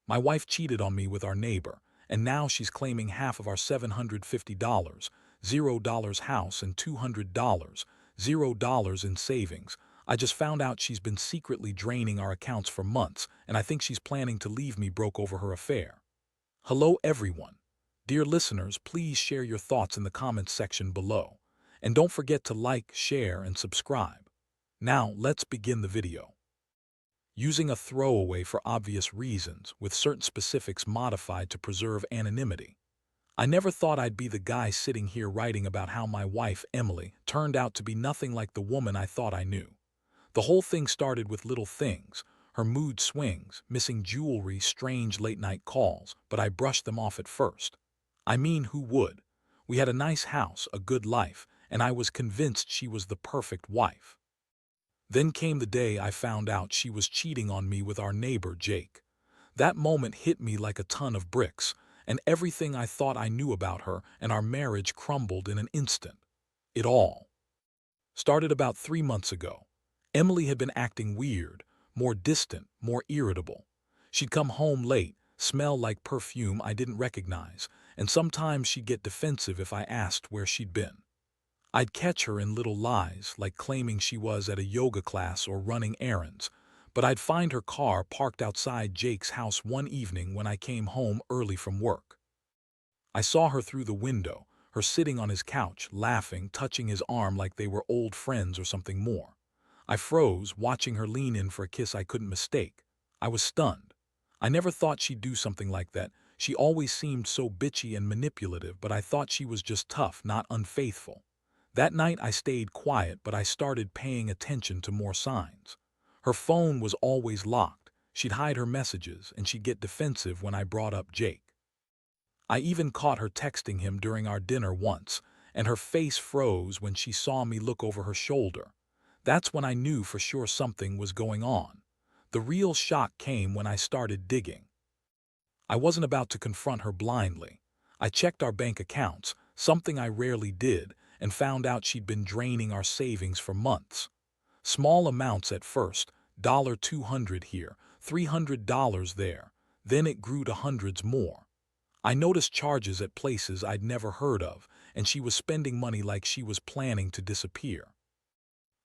My wife cheated on me with our neighbor, and now she's claiming half of our $750, $0 house and $200, $0 in savings. I just found out she's been secretly draining our accounts for months, and I think she's planning to leave me broke over her affair. Hello everyone. Dear listeners, please share your thoughts in the comments section below. And don't forget to like, share, and subscribe. Now, let's begin the video. Using a throwaway for obvious reasons, with certain specifics modified to preserve anonymity. I never thought I'd be the guy sitting here writing about how my wife, Emily, turned out to be nothing like the woman I thought I knew. The whole thing started with little things, her mood swings, missing jewelry, strange late-night calls, but I brushed them off at first. I mean, who would? We had a nice house, a good life, and I was convinced she was the perfect wife. Then came the day I found out she was cheating on me with our neighbor, Jake. That moment hit me like a ton of bricks, and everything I thought I knew about her and our marriage crumbled in an instant. It all started about 3 months ago. Emily had been acting weird, more distant, more irritable. She'd come home late, smell like perfume I didn't recognize, and sometimes she'd get defensive if I asked where she'd been. I'd catch her in little lies, like claiming she was at a yoga class or running errands, but I'd find her car parked outside Jake's house one evening when I came home early from work. I saw her through the window, her sitting on his couch, laughing, touching his arm like they were old friends or something more. I froze, watching her lean in for a kiss I couldn't mistake. I was stunned. I never thought she'd do something like that. She always seemed so bitchy and manipulative, but I thought she was just tough, not unfaithful. That night I stayed quiet, but I started paying attention to more signs. Her phone was always locked. She'd hide her messages, and she'd get defensive when I brought up Jake. I even caught her texting him during our dinner once, and her face froze when she saw me look over her shoulder. That's when I knew for sure something was going on. The real shock came when I started digging. I wasn't about to confront her blindly. I checked our bank accounts, something I rarely did, and found out she'd been draining our savings for months. Small amounts at first, $200 here, $300 there. Then it grew to hundreds more. I noticed charges at places I'd never heard of, and she was spending money like she was planning to disappear.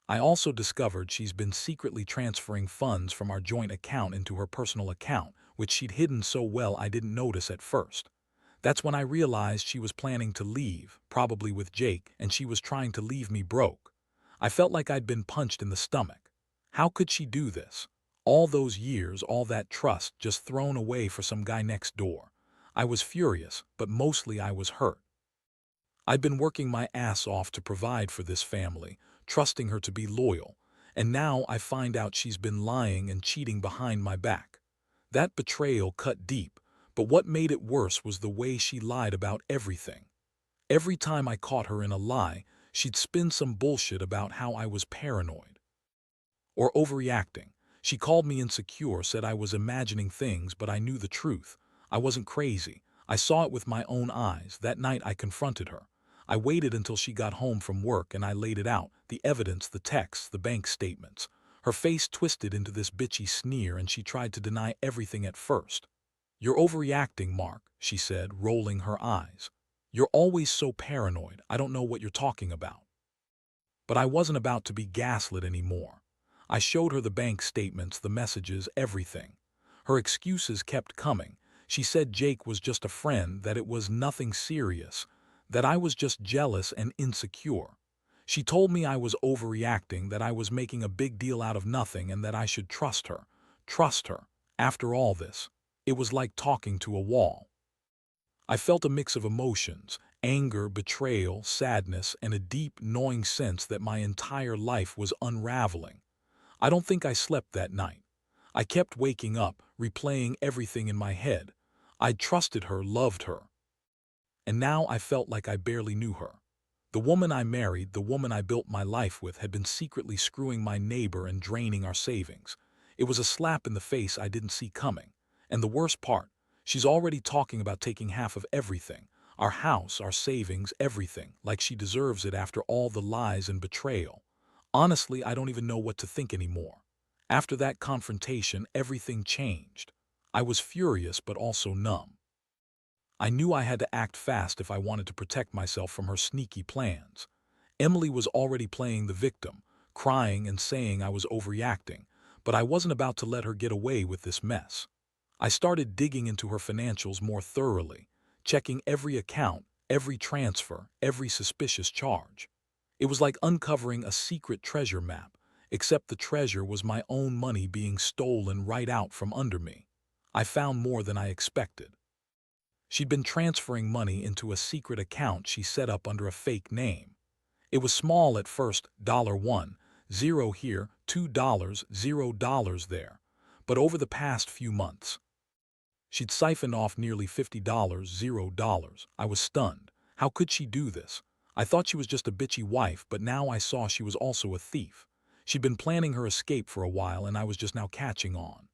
I also discovered she's been secretly transferring funds from our joint account into her personal account, which she'd hidden so well I didn't notice at first. That's when I realized she was planning to leave, probably with Jake, and she was trying to leave me broke. I felt like I'd been punched in the stomach. How could she do this? All those years, all that trust, just thrown away for some guy next door. I was furious, but mostly I was hurt. I'd been working my ass off to provide for this family, trusting her to be loyal, and now I find out she's been lying and cheating behind my back. That betrayal cut deep. But what made it worse was the way she lied about everything. Every time I caught her in a lie, she'd spin some bullshit about how I was paranoid or overreacting. She called me insecure, said I was imagining things, but I knew the truth. I wasn't crazy. I saw it with my own eyes. That night I confronted her. I waited until she got home from work and I laid it out, the evidence, the texts, the bank statements. Her face twisted into this bitchy sneer and she tried to deny everything at first. "You're overreacting, Mark," she said, rolling her eyes. "You're always so paranoid. I don't know what you're talking about." But I wasn't about to be gaslit anymore. I showed her the bank statements, the messages, everything. Her excuses kept coming. She said Jake was just a friend, that it was nothing serious, that I was just jealous and insecure. She told me I was overreacting, that I was making a big deal out of nothing, and that I should trust her. Trust her. After all this, it was like talking to a wall. I felt a mix of emotions, anger, betrayal, sadness, and a deep, gnawing sense that my entire life was unraveling. I don't think I slept that night. I kept waking up, replaying everything in my head. I'd trusted her, loved her. And now I felt like I barely knew her. The woman I married, the woman I built my life with, had been secretly screwing my neighbor and draining our savings. It was a slap in the face I didn't see coming. And the worst part, she's already talking about taking half of everything. Our house, our savings, everything, like she deserves it after all the lies and betrayal. Honestly, I don't even know what to think anymore. After that confrontation, everything changed. I was furious but also numb. I knew I had to act fast if I wanted to protect myself from her sneaky plans. Emily was already playing the victim, crying and saying I was overreacting, but I wasn't about to let her get away with this mess. I started digging into her financials more thoroughly, checking every account, every transfer, every suspicious charge. It was like uncovering a secret treasure map, except the treasure was my own money being stolen right out from under me. I found more than I expected. She'd been transferring money into a secret account she set up under a fake name. It was small at first, $1, zero here, $2, $0 there. But over the past few months, she'd siphoned off nearly $50, $0. I was stunned. How could she do this? I thought she was just a bitchy wife, but now I saw she was also a thief. She'd been planning her escape for a while, and I was just now catching on.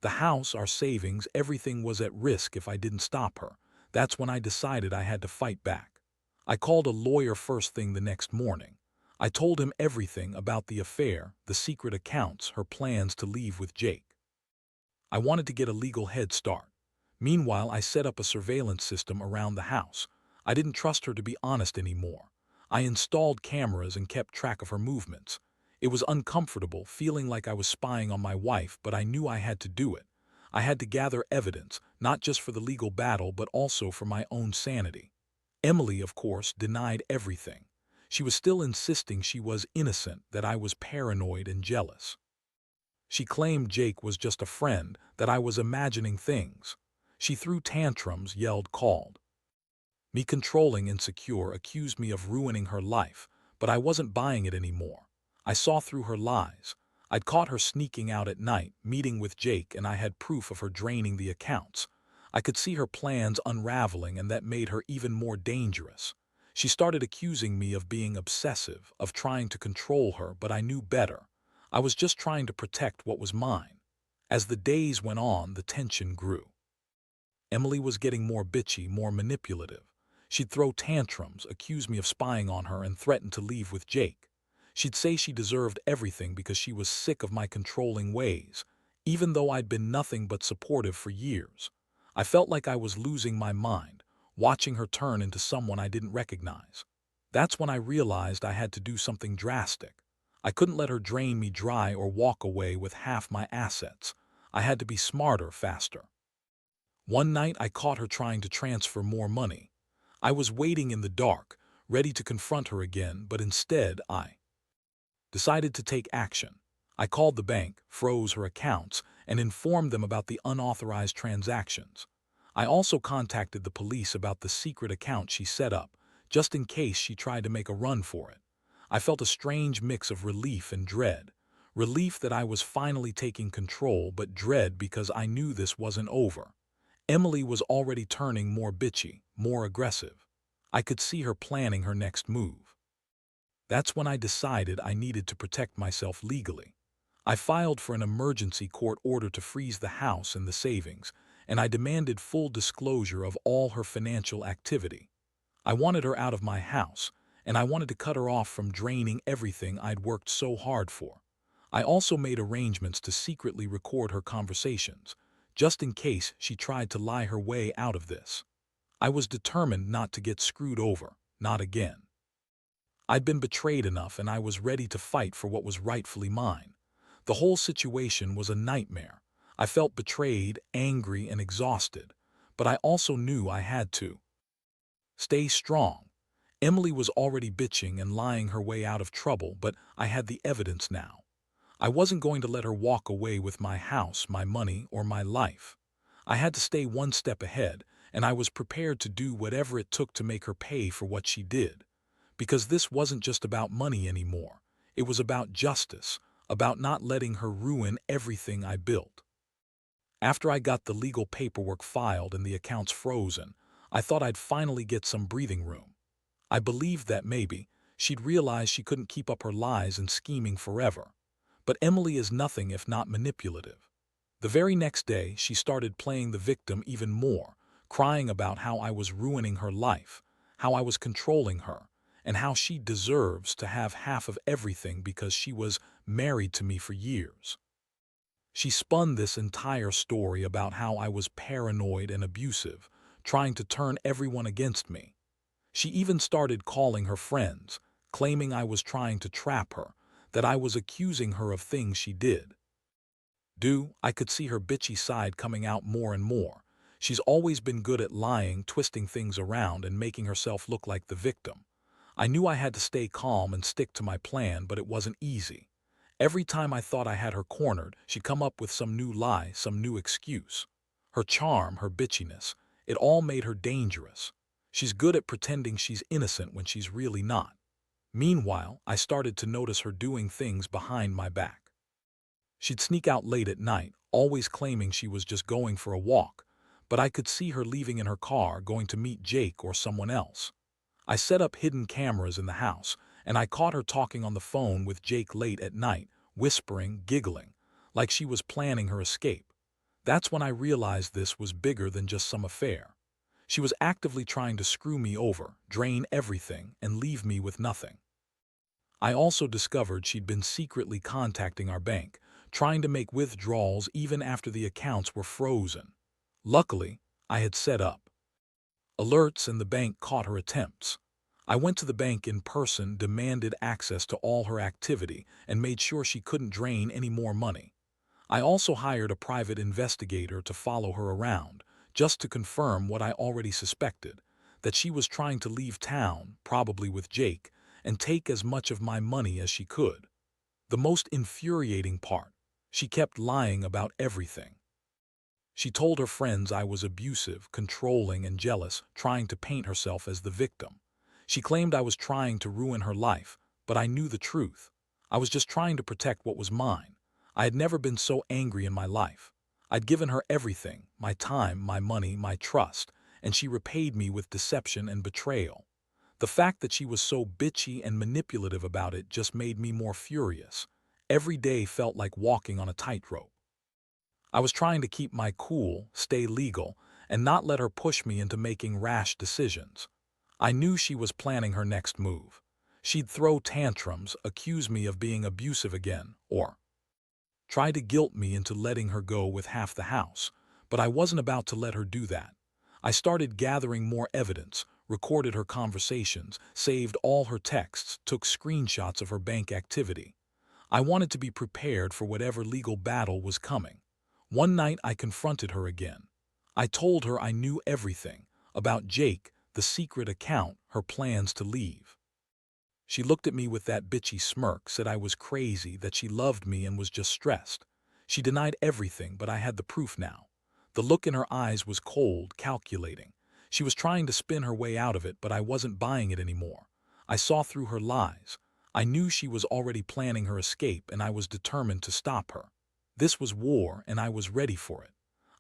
The house, our savings, everything was at risk if I didn't stop her. That's when I decided I had to fight back. I called a lawyer first thing the next morning. I told him everything about the affair, the secret accounts, her plans to leave with Jake. I wanted to get a legal head start. Meanwhile, I set up a surveillance system around the house. I didn't trust her to be honest anymore. I installed cameras and kept track of her movements. It was uncomfortable, feeling like I was spying on my wife, but I knew I had to do it. I had to gather evidence, not just for the legal battle, but also for my own sanity. Emily, of course, denied everything. She was still insisting she was innocent, that I was paranoid and jealous. She claimed Jake was just a friend, that I was imagining things. She threw tantrums, yelled, called me controlling, insecure, accused me of ruining her life, but I wasn't buying it anymore. I saw through her lies. I'd caught her sneaking out at night, meeting with Jake, and I had proof of her draining the accounts. I could see her plans unraveling, and that made her even more dangerous. She started accusing me of being obsessive, of trying to control her, but I knew better. I was just trying to protect what was mine. As the days went on, the tension grew. Emily was getting more bitchy, more manipulative. She'd throw tantrums, accuse me of spying on her, and threaten to leave with Jake. She'd say she deserved everything because she was sick of my controlling ways, even though I'd been nothing but supportive for years. I felt like I was losing my mind, watching her turn into someone I didn't recognize. That's when I realized I had to do something drastic. I couldn't let her drain me dry or walk away with half my assets. I had to be smarter, faster. One night I caught her trying to transfer more money. I was waiting in the dark, ready to confront her again, but instead I decided to take action. I called the bank, froze her accounts, and informed them about the unauthorized transactions. I also contacted the police about the secret account she set up, just in case she tried to make a run for it. I felt a strange mix of relief and dread. Relief that I was finally taking control, but dread because I knew this wasn't over. Emily was already turning more bitchy, more aggressive. I could see her planning her next move. That's when I decided I needed to protect myself legally. I filed for an emergency court order to freeze the house and the savings, and I demanded full disclosure of all her financial activity. I wanted her out of my house, and I wanted to cut her off from draining everything I'd worked so hard for. I also made arrangements to secretly record her conversations, just in case she tried to lie her way out of this. I was determined not to get screwed over, not again. I'd been betrayed enough, and I was ready to fight for what was rightfully mine. The whole situation was a nightmare. I felt betrayed, angry, and exhausted, but I also knew I had to stay strong. Emily was already bitching and lying her way out of trouble, but I had the evidence now. I wasn't going to let her walk away with my house, my money, or my life. I had to stay one step ahead, and I was prepared to do whatever it took to make her pay for what she did. Because this wasn't just about money anymore. It was about justice, about not letting her ruin everything I built. After I got the legal paperwork filed and the accounts frozen, I thought I'd finally get some breathing room. I believed that maybe she'd realize she couldn't keep up her lies and scheming forever. But Emily is nothing if not manipulative. The very next day, she started playing the victim even more, crying about how I was ruining her life, how I was controlling her, and how she deserves to have half of everything because she was married to me for years. She spun this entire story about how I was paranoid and abusive, trying to turn everyone against me. She even started calling her friends, claiming I was trying to trap her, that I was accusing her of things she did. I could see her bitchy side coming out more and more. She's always been good at lying, twisting things around, and making herself look like the victim. I knew I had to stay calm and stick to my plan, but it wasn't easy. Every time I thought I had her cornered, she'd come up with some new lie, some new excuse. Her charm, her bitchiness, it all made her dangerous. She's good at pretending she's innocent when she's really not. Meanwhile, I started to notice her doing things behind my back. She'd sneak out late at night, always claiming she was just going for a walk, but I could see her leaving in her car, going to meet Jake or someone else. I set up hidden cameras in the house, and I caught her talking on the phone with Jake late at night, whispering, giggling, like she was planning her escape. That's when I realized this was bigger than just some affair. She was actively trying to screw me over, drain everything, and leave me with nothing. I also discovered she'd been secretly contacting our bank, trying to make withdrawals even after the accounts were frozen. Luckily, I had set up alerts and the bank caught her attempts. I went to the bank in person, demanded access to all her activity, and made sure she couldn't drain any more money. I also hired a private investigator to follow her around, just to confirm what I already suspected, that she was trying to leave town, probably with Jake, and take as much of my money as she could. The most infuriating part, she kept lying about everything. She told her friends I was abusive, controlling, and jealous, trying to paint herself as the victim. She claimed I was trying to ruin her life, but I knew the truth. I was just trying to protect what was mine. I had never been so angry in my life. I'd given her everything, my time, my money, my trust, and she repaid me with deception and betrayal. The fact that she was so bitchy and manipulative about it just made me more furious. Every day felt like walking on a tightrope. I was trying to keep my cool, stay legal, and not let her push me into making rash decisions. I knew she was planning her next move. She'd throw tantrums, accuse me of being abusive again, or try to guilt me into letting her go with half the house. But I wasn't about to let her do that. I started gathering more evidence, recorded her conversations, saved all her texts, took screenshots of her bank activity. I wanted to be prepared for whatever legal battle was coming. One night I confronted her again. I told her I knew everything about Jake, the secret account, her plans to leave. She looked at me with that bitchy smirk, said I was crazy, that she loved me and was just stressed. She denied everything, but I had the proof now. The look in her eyes was cold, calculating. She was trying to spin her way out of it, but I wasn't buying it anymore. I saw through her lies. I knew she was already planning her escape, and I was determined to stop her. This was war, and I was ready for it.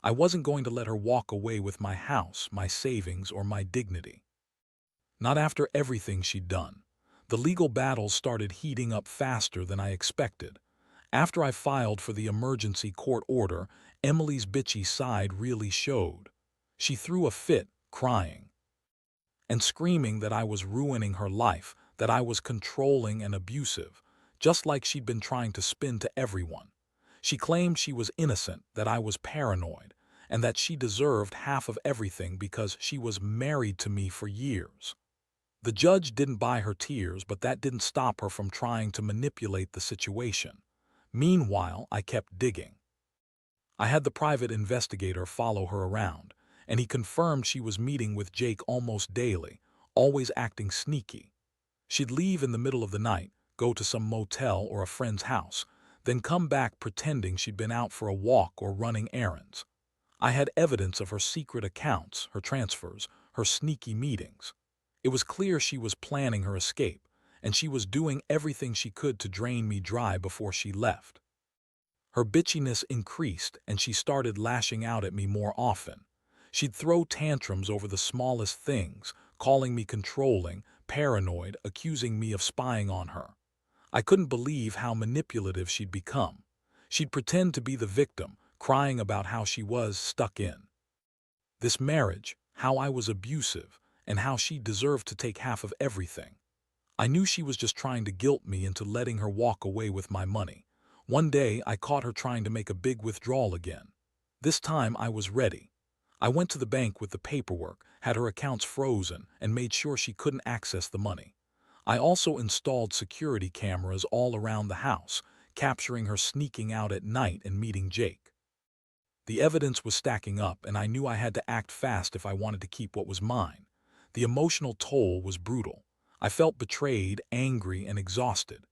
I wasn't going to let her walk away with my house, my savings, or my dignity. Not after everything she'd done. The legal battles started heating up faster than I expected. After I filed for the emergency court order, Emily's bitchy side really showed. She threw a fit, crying and screaming that I was ruining her life, that I was controlling and abusive, just like she'd been trying to spin to everyone. She claimed she was innocent, that I was paranoid, and that she deserved half of everything because she was married to me for years. The judge didn't buy her tears, but that didn't stop her from trying to manipulate the situation. Meanwhile, I kept digging. I had the private investigator follow her around, and he confirmed she was meeting with Jake almost daily, always acting sneaky. She'd leave in the middle of the night, go to some motel or a friend's house, then come back pretending she'd been out for a walk or running errands. I had evidence of her secret accounts, her transfers, her sneaky meetings. It was clear she was planning her escape, and she was doing everything she could to drain me dry before she left. Her bitchiness increased, and she started lashing out at me more often. She'd throw tantrums over the smallest things, calling me controlling, paranoid, accusing me of spying on her. I couldn't believe how manipulative she'd become. She'd pretend to be the victim, crying about how she was stuck in this marriage, how I was abusive, and how she deserved to take half of everything. I knew she was just trying to guilt me into letting her walk away with my money. One day, I caught her trying to make a big withdrawal again. This time, I was ready. I went to the bank with the paperwork, had her accounts frozen, and made sure she couldn't access the money. I also installed security cameras all around the house, capturing her sneaking out at night and meeting Jake. The evidence was stacking up, and I knew I had to act fast if I wanted to keep what was mine. The emotional toll was brutal. I felt betrayed, angry, and exhausted.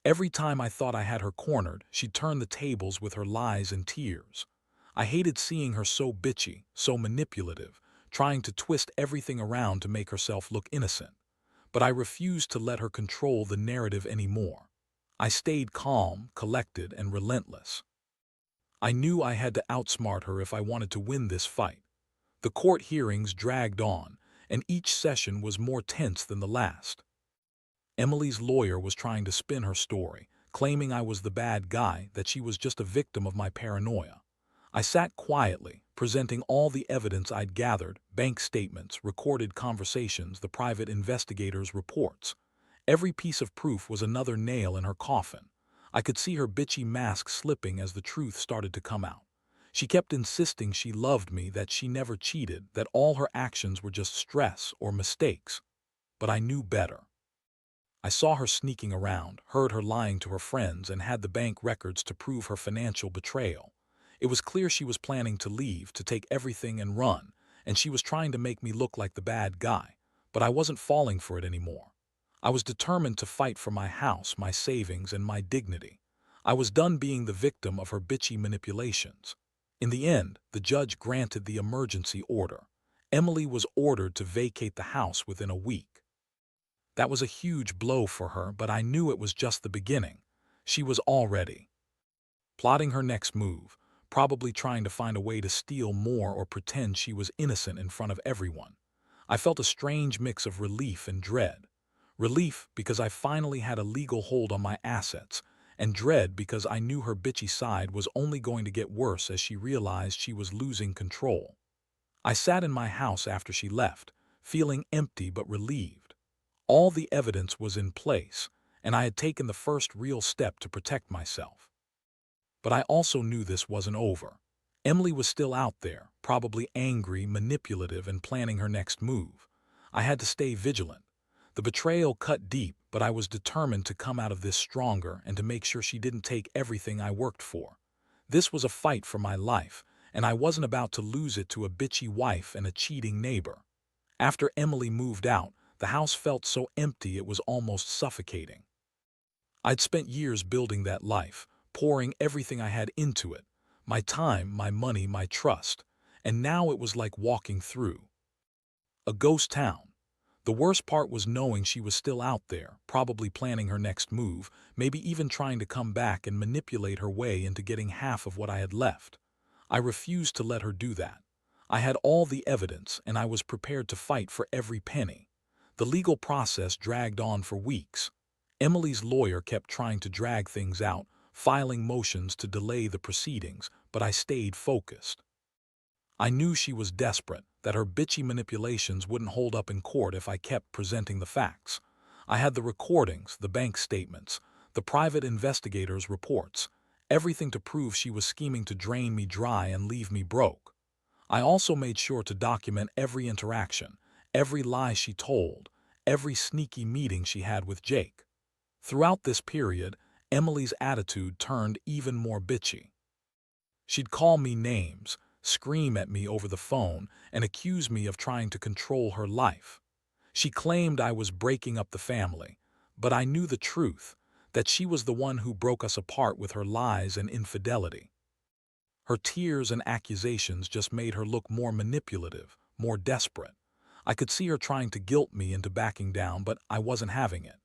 Every time I thought I had her cornered, she'd turn the tables with her lies and tears. I hated seeing her so bitchy, so manipulative, trying to twist everything around to make herself look innocent. But I refused to let her control the narrative anymore. I stayed calm, collected, and relentless. I knew I had to outsmart her if I wanted to win this fight. The court hearings dragged on, and each session was more tense than the last. Emily's lawyer was trying to spin her story, claiming I was the bad guy, that she was just a victim of my paranoia. I sat quietly, presenting all the evidence I'd gathered: bank statements, recorded conversations, the private investigators' reports. Every piece of proof was another nail in her coffin. I could see her bitchy mask slipping as the truth started to come out. She kept insisting she loved me, that she never cheated, that all her actions were just stress or mistakes. But I knew better. I saw her sneaking around, heard her lying to her friends, and had the bank records to prove her financial betrayal. It was clear she was planning to leave, to take everything and run, and she was trying to make me look like the bad guy. But I wasn't falling for it anymore. I was determined to fight for my house, my savings, and my dignity. I was done being the victim of her bitchy manipulations. In the end, the judge granted the emergency order. Emily was ordered to vacate the house within a week. That was a huge blow for her, but I knew it was just the beginning. She was already plotting her next move, probably trying to find a way to steal more or pretend she was innocent in front of everyone. I felt a strange mix of relief and dread. Relief because I finally had a legal hold on my assets, and dread because I knew her bitchy side was only going to get worse as she realized she was losing control. I sat in my house after she left, feeling empty but relieved. All the evidence was in place, and I had taken the first real step to protect myself. But I also knew this wasn't over. Emily was still out there, probably angry, manipulative, and planning her next move. I had to stay vigilant. The betrayal cut deep, but I was determined to come out of this stronger and to make sure she didn't take everything I worked for. This was a fight for my life, and I wasn't about to lose it to a bitchy wife and a cheating neighbor. After Emily moved out, the house felt so empty it was almost suffocating. I'd spent years building that life, pouring everything I had into it, my time, my money, my trust, and now it was like walking through a ghost town. The worst part was knowing she was still out there, probably planning her next move, maybe even trying to come back and manipulate her way into getting half of what I had left. I refused to let her do that. I had all the evidence, and I was prepared to fight for every penny. The legal process dragged on for weeks. Emily's lawyer kept trying to drag things out, filing motions to delay the proceedings, but I stayed focused. I knew she was desperate, that her bitchy manipulations wouldn't hold up in court if I kept presenting the facts. I had the recordings, the bank statements, the private investigators' reports, everything to prove she was scheming to drain me dry and leave me broke. I also made sure to document every interaction, every lie she told, every sneaky meeting she had with Jake. Throughout this period, Emily's attitude turned even more bitchy. She'd call me names, scream at me over the phone, and accuse me of trying to control her life. She claimed I was breaking up the family, but I knew the truth, that she was the one who broke us apart with her lies and infidelity. Her tears and accusations just made her look more manipulative, more desperate. I could see her trying to guilt me into backing down, but I wasn't having it.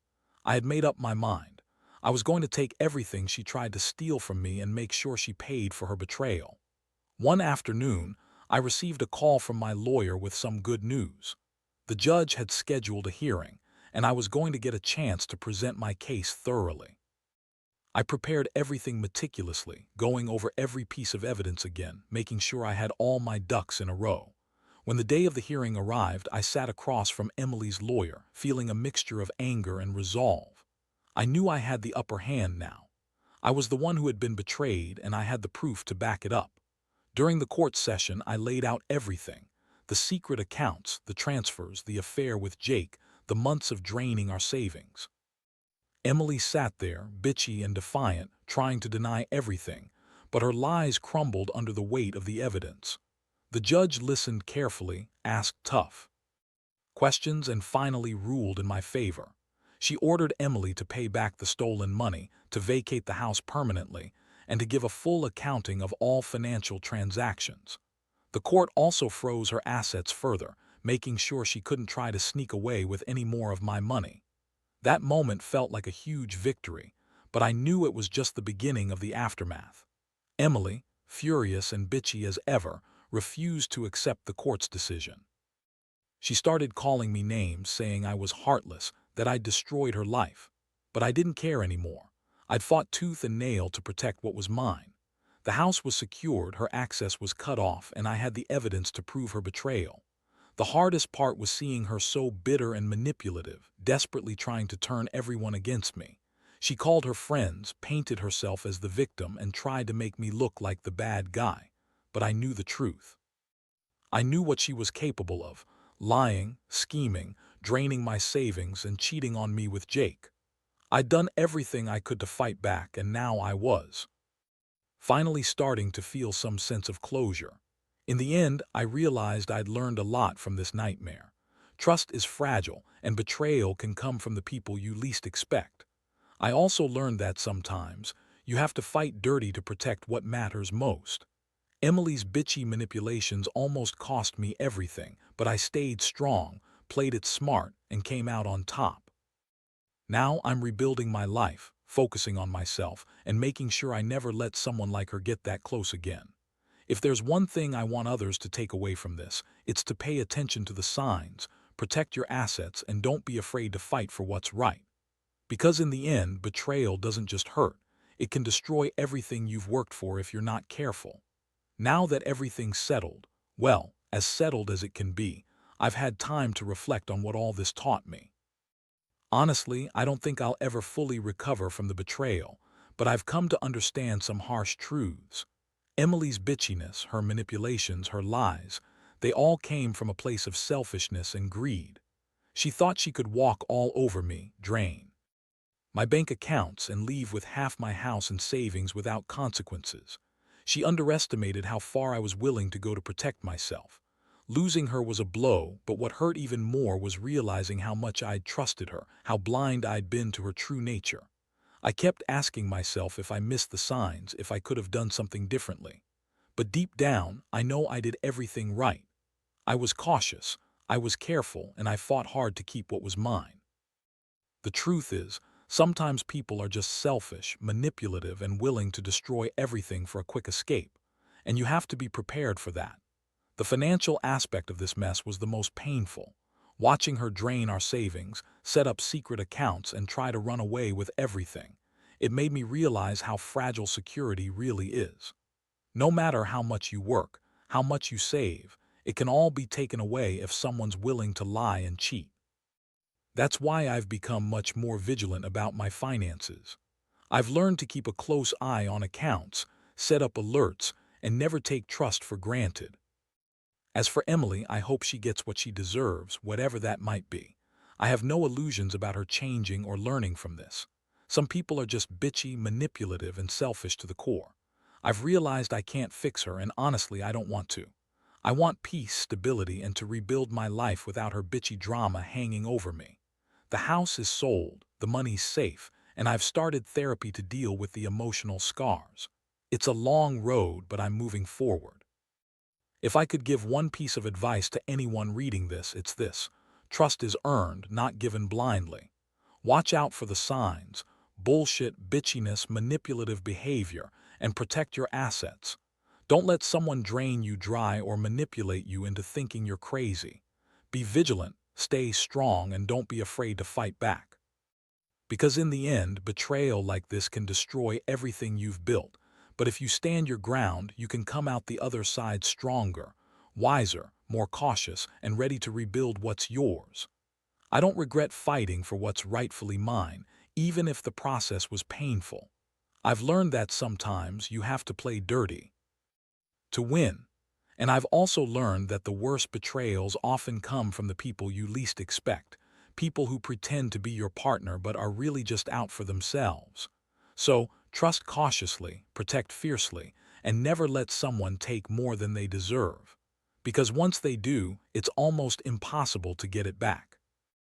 I had made up my mind. I was going to take everything she tried to steal from me and make sure she paid for her betrayal. One afternoon, I received a call from my lawyer with some good news. The judge had scheduled a hearing, and I was going to get a chance to present my case thoroughly. I prepared everything meticulously, going over every piece of evidence again, making sure I had all my ducks in a row. When the day of the hearing arrived, I sat across from Emily's lawyer, feeling a mixture of anger and resolve. I knew I had the upper hand now. I was the one who had been betrayed, and I had the proof to back it up. During the court session, I laid out everything: the secret accounts, the transfers, the affair with Jake, the months of draining our savings. Emily sat there, bitchy and defiant, trying to deny everything, but her lies crumbled under the weight of the evidence. The judge listened carefully, asked tough questions, and finally ruled in my favor. She ordered Emily to pay back the stolen money, to vacate the house permanently, and to give a full accounting of all financial transactions. The court also froze her assets further, making sure she couldn't try to sneak away with any more of my money. That moment felt like a huge victory, but I knew it was just the beginning of the aftermath. Emily, furious and bitchy as ever, refused to accept the court's decision. She started calling me names, saying I was heartless, that I'd destroyed her life. But I didn't care anymore. I'd fought tooth and nail to protect what was mine. The house was secured, her access was cut off, and I had the evidence to prove her betrayal. The hardest part was seeing her so bitter and manipulative, desperately trying to turn everyone against me. She called her friends, painted herself as the victim, and tried to make me look like the bad guy. But I knew the truth. I knew what she was capable of: lying, scheming, draining my savings, and cheating on me with Jake. I'd done everything I could to fight back, and now I was finally starting to feel some sense of closure. In the end, I realized I'd learned a lot from this nightmare. Trust is fragile, and betrayal can come from the people you least expect. I also learned that sometimes you have to fight dirty to protect what matters most. Emily's bitchy manipulations almost cost me everything, but I stayed strong, played it smart, and came out on top. Now I'm rebuilding my life, focusing on myself, and making sure I never let someone like her get that close again. If there's one thing I want others to take away from this, it's to pay attention to the signs, protect your assets, and don't be afraid to fight for what's right. Because in the end, betrayal doesn't just hurt, it can destroy everything you've worked for if you're not careful. Now that everything's settled, well, as settled as it can be, I've had time to reflect on what all this taught me. Honestly, I don't think I'll ever fully recover from the betrayal, but I've come to understand some harsh truths. Emily's bitchiness, her manipulations, her lies, they all came from a place of selfishness and greed. She thought she could walk all over me, drain my bank accounts, and leave with half my house and savings without consequences. She underestimated how far I was willing to go to protect myself. Losing her was a blow, but what hurt even more was realizing how much I'd trusted her, how blind I'd been to her true nature. I kept asking myself if I missed the signs, if I could have done something differently. But deep down, I know I did everything right. I was cautious, I was careful, and I fought hard to keep what was mine. The truth is, sometimes people are just selfish, manipulative, and willing to destroy everything for a quick escape. And you have to be prepared for that. The financial aspect of this mess was the most painful. Watching her drain our savings, set up secret accounts, and try to run away with everything. It made me realize how fragile security really is. No matter how much you work, how much you save, it can all be taken away if someone's willing to lie and cheat. That's why I've become much more vigilant about my finances. I've learned to keep a close eye on accounts, set up alerts, and never take trust for granted. As for Emily, I hope she gets what she deserves, whatever that might be. I have no illusions about her changing or learning from this. Some people are just bitchy, manipulative, and selfish to the core. I've realized I can't fix her, and honestly, I don't want to. I want peace, stability, and to rebuild my life without her bitchy drama hanging over me. The house is sold, the money's safe, and I've started therapy to deal with the emotional scars. It's a long road, but I'm moving forward. If I could give one piece of advice to anyone reading this, it's this: trust is earned, not given blindly. Watch out for the signs: bullshit, bitchiness, manipulative behavior, and protect your assets. Don't let someone drain you dry or manipulate you into thinking you're crazy. Be vigilant, stay strong, and don't be afraid to fight back. Because in the end, betrayal like this can destroy everything you've built. But if you stand your ground, you can come out the other side stronger, wiser, more cautious, and ready to rebuild what's yours. I don't regret fighting for what's rightfully mine, even if the process was painful. I've learned that sometimes you have to play dirty to win. And I've also learned that the worst betrayals often come from the people you least expect, people who pretend to be your partner but are really just out for themselves. So, trust cautiously, protect fiercely, and never let someone take more than they deserve. Because once they do, it's almost impossible to get it back.